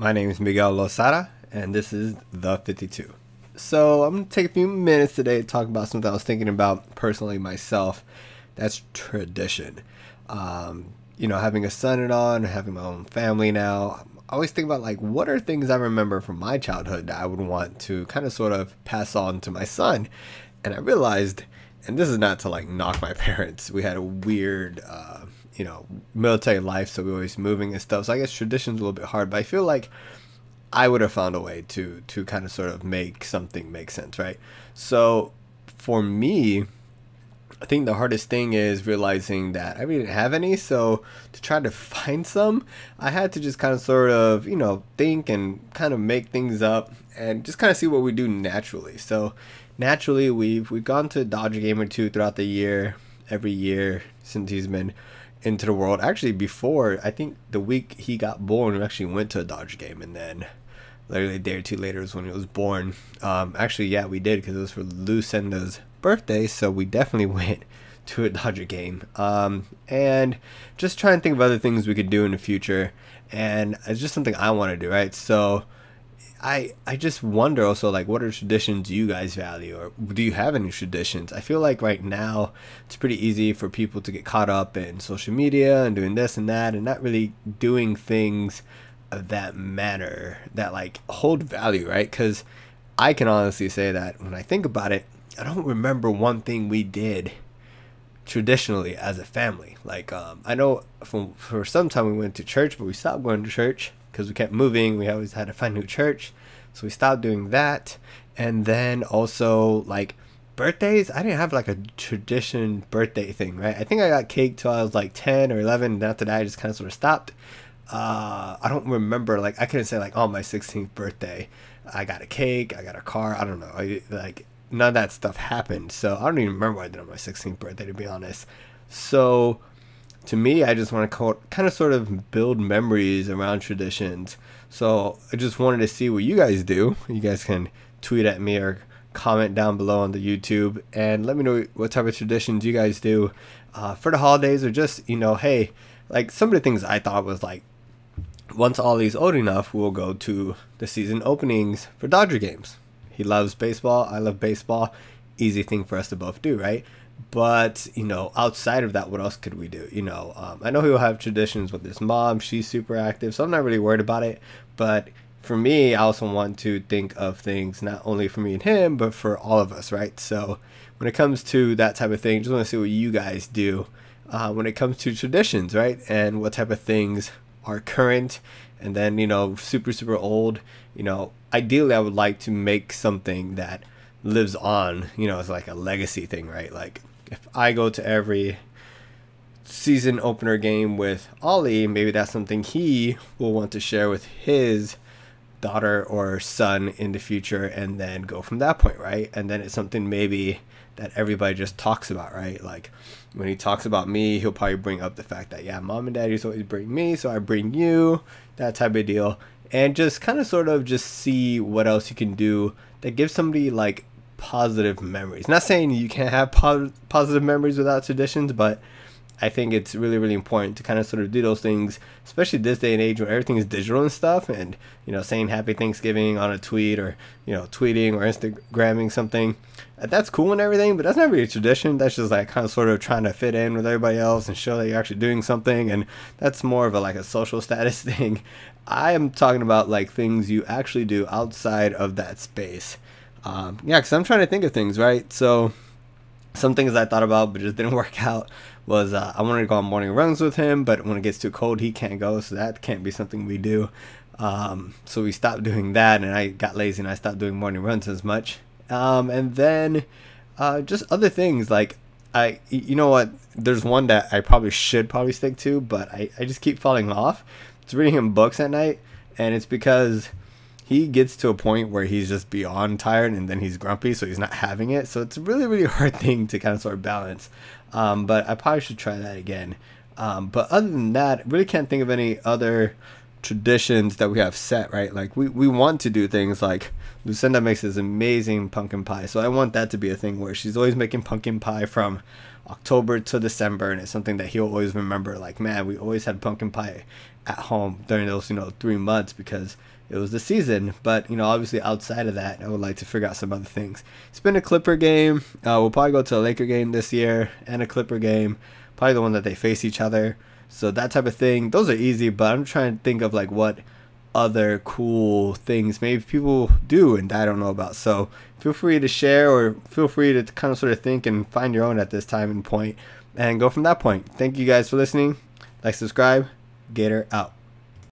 My name is Miguel Losada, and this is the 52. So I'm going to take a few minutes today to talk about something I was thinking about personally myself. That's tradition. Having a son-in-law and having my own family now, I always think about what are things I remember from my childhood that I would want to kind of sort of pass on to my son. And I realized, and this is not to knock my parents, we had a weird military life, so we were always moving and stuff. So I guess tradition's a little bit hard, but I feel like I would have found a way to kind of sort of make something make sense, right? So for me, I think the hardest thing is realizing that I really didn't have any. So to try to find some, I had to just kind of sort of, think and kind of make things up and just kind of see what we do naturally. So naturally, we've gone to a Dodger game or two throughout the year, every year since he's been into the world. Actually, before, I think the week he got born, we actually went to a Dodger game, and then literally a day or two later was when he was born. Yeah, we did, because it was for Lucinda's birthday, so we definitely went to a Dodger game. And just try and think of other things we could do in the future, and it's just something I want to do, right? So I just wonder also, what are traditions you guys value, or do you have any traditions? I feel like right now it's pretty easy for people to get caught up in social media and doing this and that, and not really doing things of that matter that hold value, right? Because I can honestly say that when I think about it, I don't remember one thing we did traditionally as a family. I know for some time we went to church, but we stopped going to church because we kept moving. We always had to find a new church, so we stopped doing that. And then also birthdays, I didn't have a tradition birthday thing, right? I think I got cake till I was 10 or 11, and after that I just kind of sort of stopped. I don't remember, I couldn't say on my 16th birthday I got a cake, I got a car. I don't know, none of that stuff happened, so I don't even remember what I did on my 16th birthday, to be honest. So to me, I just want to kind of sort of build memories around traditions. So I just wanted to see what you guys do. You guys can tweet at me or comment down below on the YouTube and let me know what type of traditions you guys do for the holidays, or just, hey, some of the things I thought was once Ollie's old enough, we'll go to the season openings for Dodger games. He loves baseball, I love baseball. Easy thing for us to both do, right? But outside of that, what else could we do? I know he'll have traditions with his mom. She's super active, so I'm not really worried about it. But for me, I also want to think of things not only for me and him, but for all of us, right? So when it comes to that type of thing, just want to see what you guys do when it comes to traditions, right? And what type of things are current, and then super old. Ideally I would like to make something that lives on, it's a legacy thing, right? If I go to every season opener game with Ollie, maybe that's something he will want to share with his daughter or son in the future, and then go from that point, right? And then it's something maybe that everybody just talks about, right? When he talks about me, he'll probably bring up the fact that, yeah, mom and dad used to always bring me, so I bring you, that type of deal. And just kind of sort of just see what else you can do that gives somebody positive memories. Not saying you can't have positive memories without traditions, but I think it's really important to kind of sort of do those things, especially this day and age when everything is digital and stuff. And saying happy Thanksgiving on a tweet, or tweeting or Instagramming something, that's cool and everything, but that's not really a tradition. That's just kind of sort of trying to fit in with everybody else and show that you're actually doing something, and that's more of a social status thing. I am talking about things you actually do outside of that space. Yeah, because I'm trying to think of things, right? So some things I thought about but just didn't work out was I wanted to go on morning runs with him, but when it gets too cold he can't go, so that can't be something we do. So we stopped doing that, and I got lazy and I stopped doing morning runs as much. And then just other things you know what, there's one that I should probably stick to, but I just keep falling off. It's reading him books at night, and it's because he gets to a point where he's just beyond tired, and then he's grumpy, so he's not having it. So it's a really hard thing to kind of sort of balance. But I probably should try that again. But other than that, I really can't think of any other traditions that we have set, right? Like we want to do things like Lucinda makes this amazing pumpkin pie. So I want that to be a thing where she's always making pumpkin pie from October to December, and it's something that he'll always remember. Like, man, we always had pumpkin pie at home during those 3 months because it was the season. But obviously outside of that, I would like to figure out some other things. It's been a Clipper game. We'll probably go to a Laker game this year and a Clipper game, probably the one that they face each other. So that type of thing, those are easy, but I'm trying to think of like what other cool things maybe people do and I don't know about. So feel free to share, or feel free to kind of sort of think and find your own at this time and point and go from that point. Thank you guys for listening. Like, subscribe. Gator out.